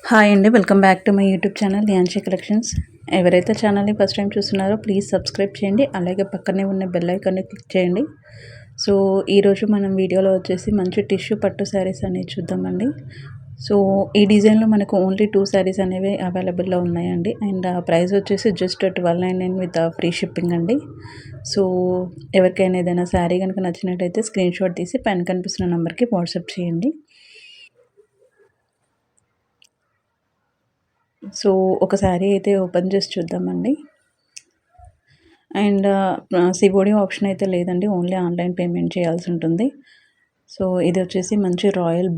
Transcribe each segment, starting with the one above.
Hi అండి. Welcome back to my YouTube channel Dhyanshi Collections. ఎవరైతే ఛానల్ని ఫస్ట్ టైం చూస్తున్నారో ప్లీజ్ సబ్స్క్రైబ్ చేయండి. అలాగే పక్కనే ఉన్న బెల్ ఐకాన్ని క్లిక్ చేయండి. సో ఈరోజు మనం వీడియోలో వచ్చేసి మంచి టిష్యూ పట్టు శారీస్ అనేవి చూద్దామండి. సో ఈ డిజైన్లో మనకు ఓన్లీ 2 శారీస్ అనేవి అవైలబుల్లో ఉన్నాయండి. అండ్ ప్రైస్ వచ్చేసి జస్ట్ 1299 విత్ ఫ్రీ షిప్పింగ్ అండి. సో ఎవరికైనా ఏదైనా శారీ కనుక నచ్చినట్టయితే స్క్రీన్ షాట్ తీసి పైన కనిపిస్తున్న నెంబర్కి వాట్సాప్ చేయండి. సో ఒక శారీ అయితే ఓపెన్ చేసి చూద్దామండి. అండ్ సిఓడి ఆప్షన్ అయితే లేదండి, ఓన్లీ ఆన్లైన్ పేమెంట్ చేయాల్సి ఉంటుంది. సో ఇది వచ్చేసి మంచి రాయల్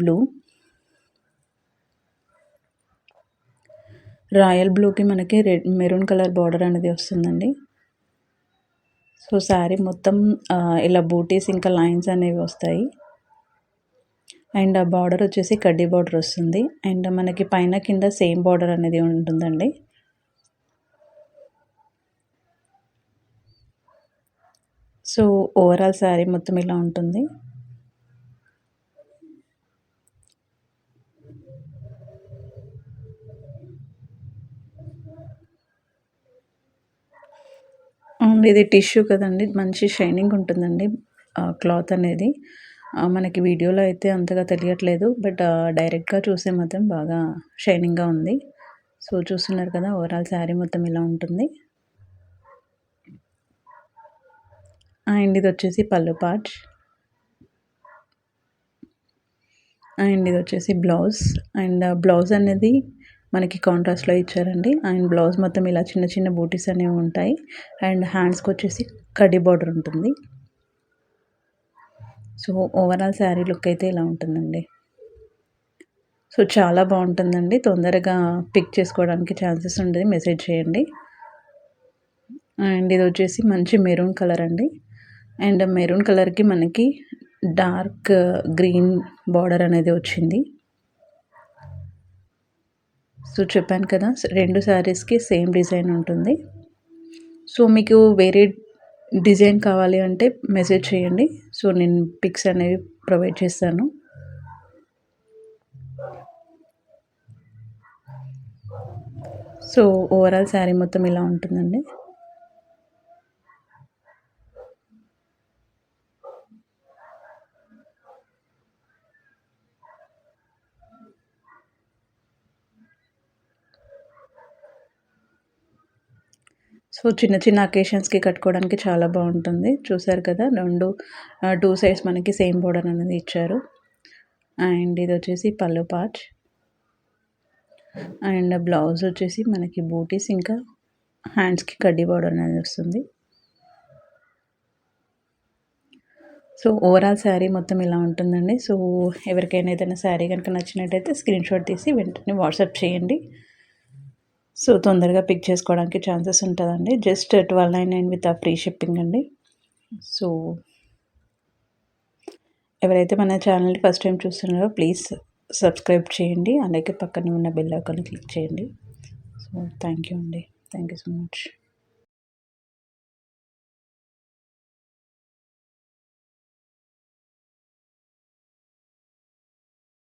బ్లూకి మనకి మెరూన్ కలర్ బార్డర్ అనేది వస్తుందండి. సో శారీ మొత్తం ఇలా బూటీస్ ఇంకా లైన్స్ అనేవి వస్తాయి. అండ్ ఆ బార్డర్ వచ్చేసి కడ్డీ బార్డర్ వస్తుంది. అండ్ మనకి పైన కింద సేమ్ బార్డర్ అనేది ఉంటుందండి. సో ఓవరాల్ శారీ మొత్తం ఇలా ఉంటుంది. ఇది టిష్యూ కదండి, మంచి షైనింగ్ ఉంటుందండి క్లాత్ అనేది. మనకి వీడియోలో అయితే అంతగా తెలియట్లేదు, బట్ డైరెక్ట్గా చూస్తే మాత్రం బాగా షైనింగ్గా ఉంది. సో చూస్తున్నారు కదా, ఓవరాల్ శారీ మొత్తం ఇలా ఉంటుంది. అండ్ ఇది వచ్చేసి పళ్ళు పార్ట్. అండ్ ఇది వచ్చేసి బ్లౌజ్. అండ్ బ్లౌజ్ అనేది మనకి కాంట్రాస్ట్లో ఇచ్చారండి. అండ్ బ్లౌజ్ మొత్తం ఇలా చిన్న చిన్న బూటీస్ అనేవి ఉంటాయి. అండ్ హ్యాండ్స్కి వచ్చేసి కడ్డీ బార్డర్ ఉంటుంది. సో ఓవరాల్ శారీ లుక్ అయితే ఇలా ఉంటుందండి. సో చాలా బాగుంటుందండి. తొందరగా పిక్ చేసుకోవడానికి ఛాన్సెస్ ఉంటుంది, మెసేజ్ చేయండి. అండ్ ఇది వచ్చేసి మంచి మెరూన్ కలర్ అండి. అండ్ మెరూన్ కలర్కి మనకి డార్క్ గ్రీన్ బార్డర్ అనేది వచ్చింది. సో చెప్పాను కదా, 2 శారీస్కి సేమ్ డిజైన్ ఉంటుంది. సో మీకు వేరే డిజైన్ కావాలి అంటే మెసేజ్ చేయండి. సో నేను పిక్స్ అనేవి ప్రొవైడ్ చేస్తాను. సో ఓవరాల్ శారీ మొత్తం ఇలా ఉంటుందండి. సో చిన్న చిన్న అకేషన్స్కి కట్టుకోవడానికి చాలా బాగుంటుంది. చూసారు కదా, 2 సైడ్స్ మనకి సేమ్ బోర్డర్ అనేది ఇచ్చారు. అండ్ ఇది వచ్చేసి పళ్ళు పార్ట్. అండ్ బ్లౌజ్ వచ్చేసి మనకి బూటీస్ ఇంకా హ్యాండ్స్కి కడ్డీ బార్డర్ అనేది వస్తుంది. సో ఓవరాల్ శారీ మొత్తం ఇలా ఉంటుందండి. సో ఎవరికైనా ఏదైనా శారీ కనుక నచ్చినట్టయితే స్క్రీన్ షాట్ తీసి వెంటనే వాట్సాప్ చేయండి. సో తొందరగా పిక్ చేసుకోవడానికి ఛాన్సెస్ ఉంటుందండి. జస్ట్ 1299 విత్ ఫ్రీ షిప్పింగ్ అండి. సో ఎవరైతే మన ఛానల్ని ఫస్ట్ టైం చూస్తున్నారో ప్లీజ్ సబ్స్క్రైబ్ చేయండి. అలాగే పక్కనే ఉన్న బెల్ ఐకాన్ని క్లిక్ చేయండి. సో థ్యాంక్ యూ అండి. Thank you so much.